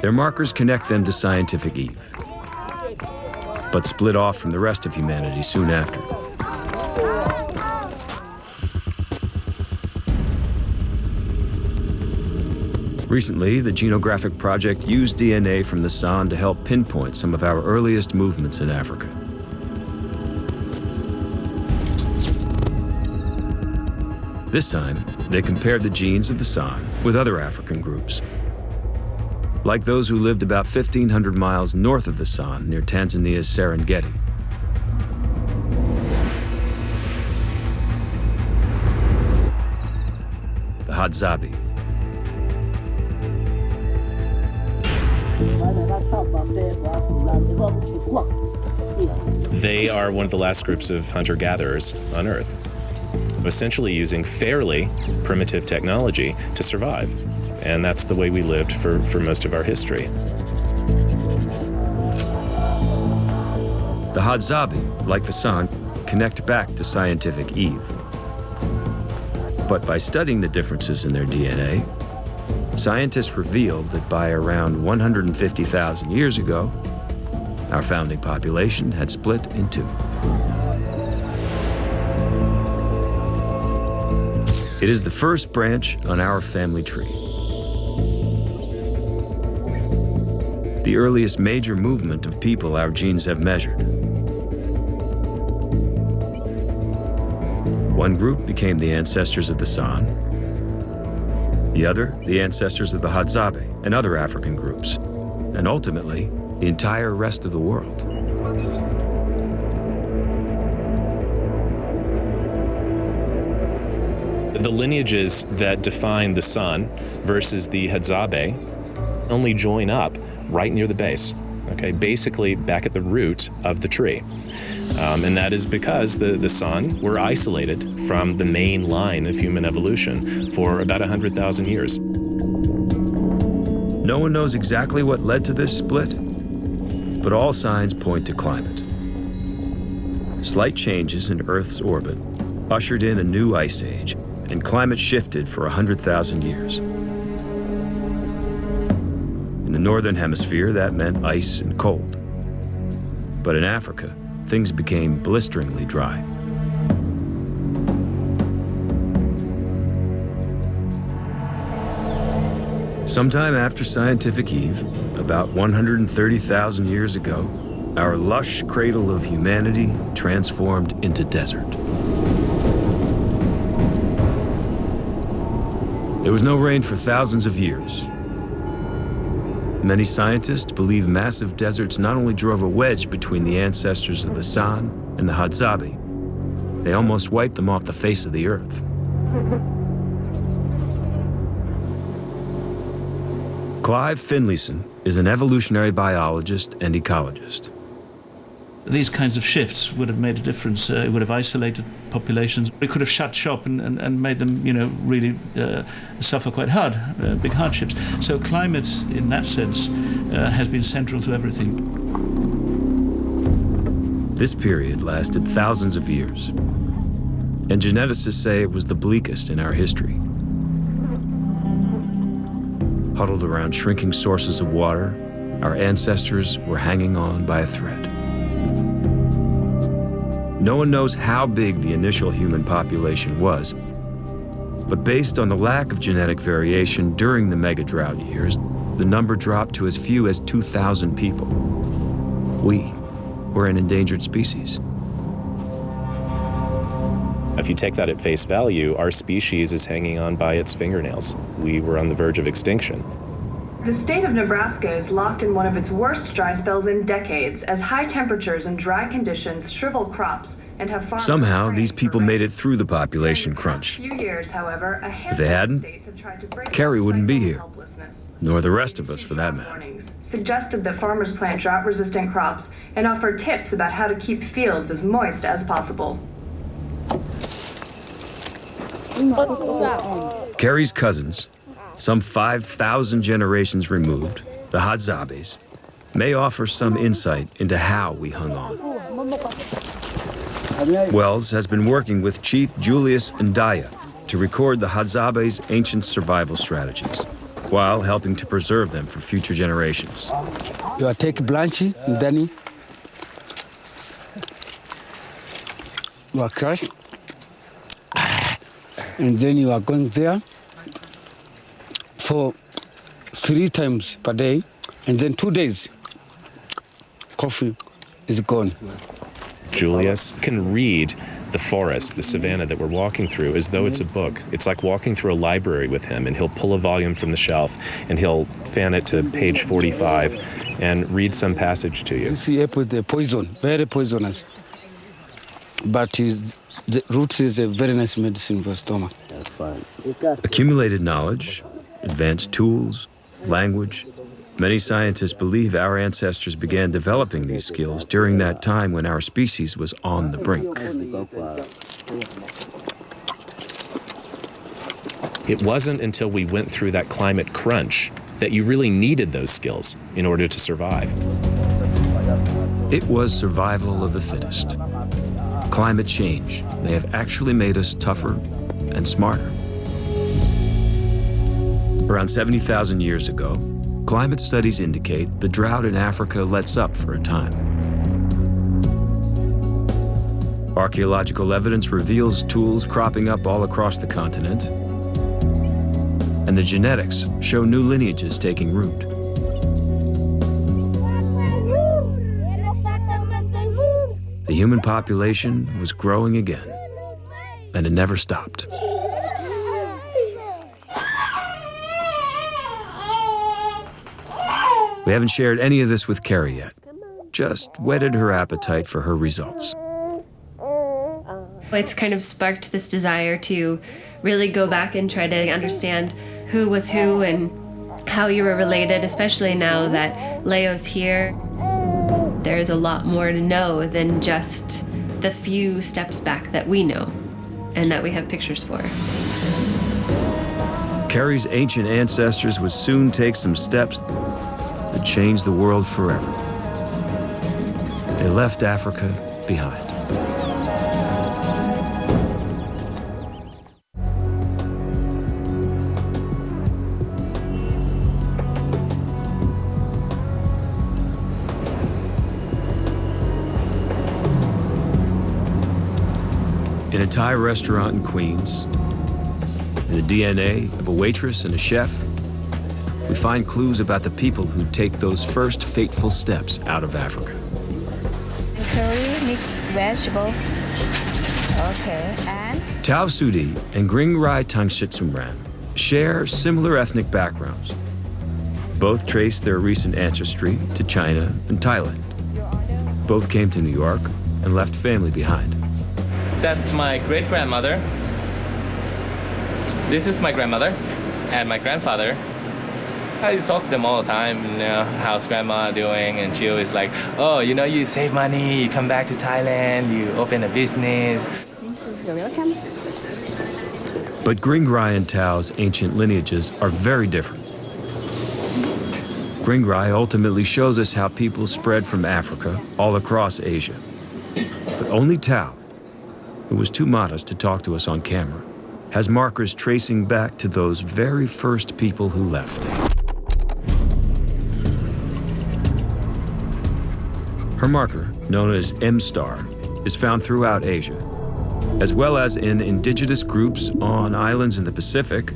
Their markers connect them to scientific Eve, but split off from the rest of humanity soon after. Recently, the Genographic Project used DNA from the San to help pinpoint some of our earliest movements in Africa. This time, they compared the genes of the San with other African groups, like those who lived about 1,500 miles north of the San near Tanzania's Serengeti. The Hadzabe. They are one of the last groups of hunter-gatherers on Earth, essentially using fairly primitive technology to survive. And that's the way we lived for most of our history. The Hadzabe, like the San, connect back to scientific Eve. But by studying the differences in their DNA, scientists revealed that by around 150,000 years ago, our founding population had split in two. It is the first branch on our family tree. The earliest major movement of people our genes have measured. One group became the ancestors of the San, the other, the ancestors of the Hadzabe and other African groups, and ultimately, the entire rest of the world. The lineages that define the San versus the Hadzabe only join up right near the base, okay? Basically back at the root of the tree. And that is because the San were isolated from the main line of human evolution for about 100,000 years. No one knows exactly what led to this split, but all signs point to climate. Slight changes in Earth's orbit ushered in a new ice age, and climate shifted for 100,000 years. In the northern hemisphere, that meant ice and cold. But in Africa, things became blisteringly dry. Sometime after scientific Eve, about 130,000 years ago, our lush cradle of humanity transformed into desert. There was no rain for thousands of years. Many scientists believe massive deserts not only drove a wedge between the ancestors of the San and the Hadzabe, they almost wiped them off the face of the earth. Clive Finlayson is an evolutionary biologist and ecologist. These kinds of shifts would have made a difference. It would have isolated populations. It could have shut shop and made them, really suffer quite hard, big hardships. So climate, in that sense, has been central to everything. This period lasted thousands of years, and geneticists say it was the bleakest in our history. Huddled around shrinking sources of water, our ancestors were hanging on by a thread. No one knows how big the initial human population was, but based on the lack of genetic variation during the mega-drought years, the number dropped to as few as 2,000 people. We were an endangered species. If you take that at face value, our species is hanging on by its fingernails. We were on the verge of extinction. The state of Nebraska is locked in one of its worst dry spells in decades as high temperatures and dry conditions shrivel crops and have farmers. Somehow, these people made it through the population crunch. Few years, however, If they hadn't, Carrie wouldn't be here, nor the rest of us for that matter. Suggested that farmers plant drought-resistant crops and offered tips about how to keep fields as moist as possible. Carrie's cousins, some 5,000 generations removed, the Hadzabes, may offer some insight into how we hung on. Wells has been working with Chief Julius Ndaya to record the Hadzabes' ancient survival strategies. while helping to preserve them for future generations. You take branch, and then you are crush, and then you are going there for 3 times per day, and then 2 days, coffee is gone. Julius can read the forest, the savanna that we're walking through, as though it's a book. It's like walking through a library with him, and he'll pull a volume from the shelf, and he'll fan it to page 45 and read some passage to you. This apple is poison, very poisonous. But the roots is a very nice medicine for stomach. That's fine. Accumulated knowledge, advanced tools, language. Many scientists believe our ancestors began developing these skills during that time when our species was on the brink. It wasn't until we went through that climate crunch that you really needed those skills in order to survive. It was survival of the fittest. Climate change may have actually made us tougher and smarter. Around 70,000 years ago, climate studies indicate the drought in Africa lets up for a time. Archaeological evidence reveals tools cropping up all across the continent, and the genetics show new lineages taking root. The human population was growing again, and it never stopped. We haven't shared any of this with Carrie yet, just whetted her appetite for her results. It's kind of sparked this desire to really go back and try to understand who was who and how you were related, especially now that Leo's here. There's a lot more to know than just the few steps back that we know and that we have pictures for. Carrie's ancient ancestors would soon take some steps that changed the world forever. They left Africa behind. In a Thai restaurant in Queens, in the DNA of a waitress and a chef, we find clues about the people who take those first fateful steps out of Africa. Curry, mixed vegetable. Okay, and? Tao Sudi and Gring Rai Tangshitsumran share similar ethnic backgrounds. Both trace their recent ancestry to China and Thailand. Both came to New York and left family behind. That's my great-grandmother. This is my grandmother and my grandfather. I talk to them all the time, you know, how's grandma doing? And she always like, oh, you know, you save money, you come back to Thailand, you open a business. You're welcome. But Gringrai and Tao's ancient lineages are very different. Gringrai ultimately shows us how people spread from Africa all across Asia. But only Tao, who was too modest to talk to us on camera, has markers tracing back to those very first people who left. Her marker, known as M-star, is found throughout Asia, as well as in indigenous groups on islands in the Pacific